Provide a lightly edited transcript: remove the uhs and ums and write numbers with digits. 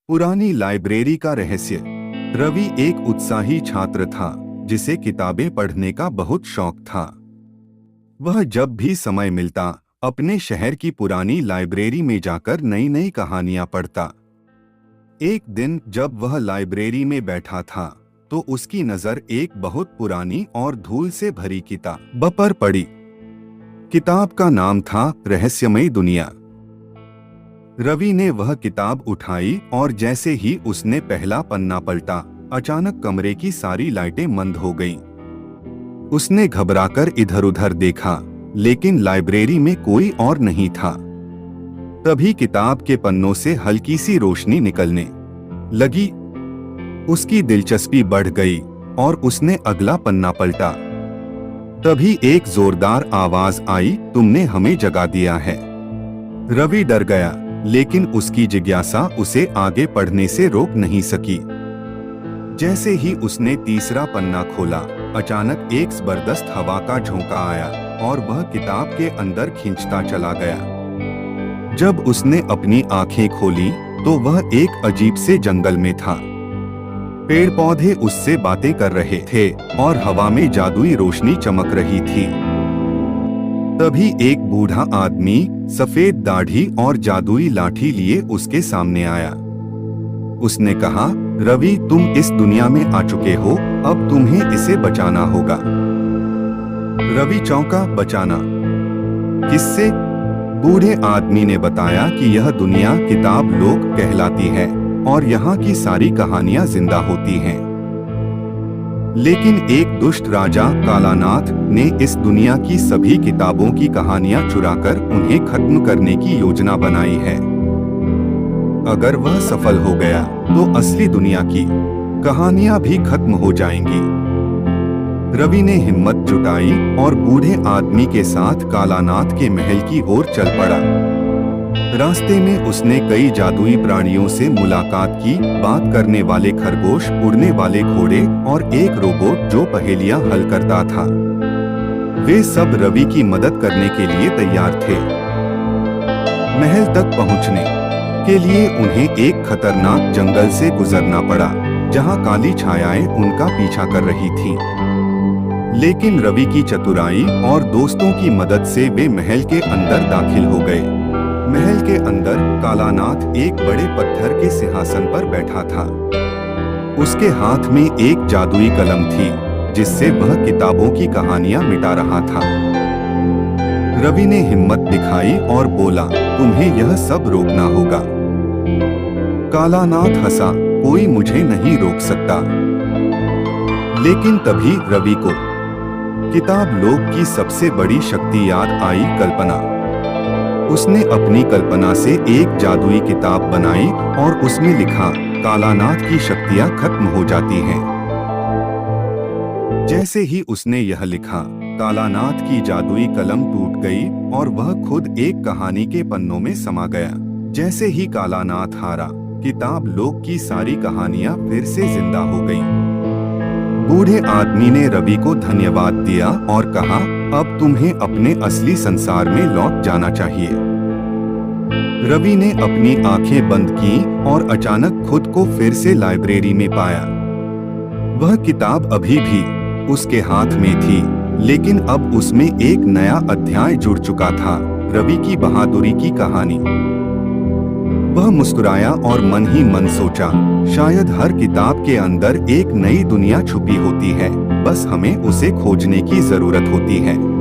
पुरानी लाइब्रेरी का रहस्य। रवि एक उत्साही छात्र था जिसे किताबें पढ़ने का बहुत शौक था। वह जब भी समय मिलता अपने शहर की पुरानी लाइब्रेरी में जाकर नई नई कहानियां पढ़ता। एक दिन जब वह लाइब्रेरी में बैठा था तो उसकी नजर एक बहुत पुरानी और धूल से भरी किताब पर पड़ी। किताब का नाम था रहस्यमयी दुनिया। रवि ने वह किताब उठाई और जैसे ही उसने पहला पन्ना पलटा, अचानक कमरे की सारी लाइटें मंद हो गईं। उसने घबराकर इधर-उधर देखा, लेकिन लाइब्रेरी में कोई और नहीं था। तभी किताब के पन्नों से हल्की सी रोशनी निकलने लगी। उसकी दिलचस्पी बढ़ गई और उसने अगला पन्ना पलटा। तभी एक जोरदार आवाज आई, तुमने हमें जगा दिया है। रवि डर गया, लेकिन उसकी जिज्ञासा उसे आगे पढ़ने से रोक नहीं सकी। जैसे ही उसने तीसरा पन्ना खोला, अचानक एक जबरदस्त हवा का झोंका आया और वह किताब के अंदर खींचता चला गया। जब उसने अपनी आंखें खोली तो वह एक अजीब से जंगल में था। पेड़ पौधे उससे बातें कर रहे थे और हवा में जादुई रोशनी चमक रही थी। तभी एक बूढ़ा आदमी सफेद दाढ़ी और जादुई लाठी लिए उसके सामने आया। उसने कहा, रवि, तुम इस दुनिया में आ चुके हो, अब तुम्हें इसे बचाना होगा। रवि चौंका, बचाना? किससे? बूढ़े आदमी ने बताया कि यह दुनिया किताब लोक कहलाती है और यहाँ की सारी कहानियां जिंदा होती हैं। लेकिन एक दुष्ट राजा कालानाथ ने इस दुनिया की सभी किताबों की कहानियां चुराकर उन्हें खत्म करने की योजना बनाई है। अगर वह सफल हो गया तो असली दुनिया की कहानियां भी खत्म हो जाएंगी। रवि ने हिम्मत जुटाई और बूढ़े आदमी के साथ कालानाथ के महल की ओर चल पड़ा। रास्ते में उसने कई जादुई प्राणियों से मुलाकात की, बात करने वाले खरगोश, उड़ने वाले घोड़े और एक रोबोट जो पहेलियां हल करता था। वे सब रवि की मदद करने के लिए तैयार थे। महल तक पहुंचने के लिए उन्हें एक खतरनाक जंगल से गुजरना पड़ा, जहां काली छायाएं उनका पीछा कर रही थीं। लेकिन रवि की चतुराई और दोस्तों की मदद से वे महल के अंदर दाखिल हो गए। महल के अंदर कालानाथ एक बड़े पत्थर के सिंहासन पर बैठा था। उसके हाथ में एक जादुई कलम थी, जिससे वह किताबों की कहानियां मिटा रहा था। रवि ने हिम्मत दिखाई और बोला, तुम्हें यह सब रोकना होगा। कालानाथ हंसा, कोई मुझे नहीं रोक सकता। लेकिन तभी रवि को किताब लोक की सबसे बड़ी शक्ति याद आई, कल्पना। उसने अपनी कल्पना से एक जादुई किताब बनाई और उसमें लिखा, कालानाथ की शक्तियां खत्म हो जाती हैं। जैसे ही उसने यह लिखा, कालानाथ की जादुई कलम टूट गई और वह खुद एक कहानी के पन्नों में समा गया। जैसे ही कालानाथ हारा, किताब लोक की सारी कहानियां फिर से जिंदा हो गईं। बूढ़े आदमी ने रवि को धन्यवाद दिया और कहा, अब तुम्हें अपने असली संसार में लौट जाना चाहिए। रवि ने अपनी आंखें बंद की और अचानक खुद को फिर से लाइब्रेरी में पाया। वह किताब अभी भी उसके हाथ में थी, लेकिन अब उसमें एक नया अध्याय जुड़ चुका था, रवि की बहादुरी की कहानी। वह मुस्कुराया और मन ही मन सोचा, शायद हर किताब के अंदर एक नई दुनिया छुपी होती है, बस हमें उसे खोजने की जरूरत होती है।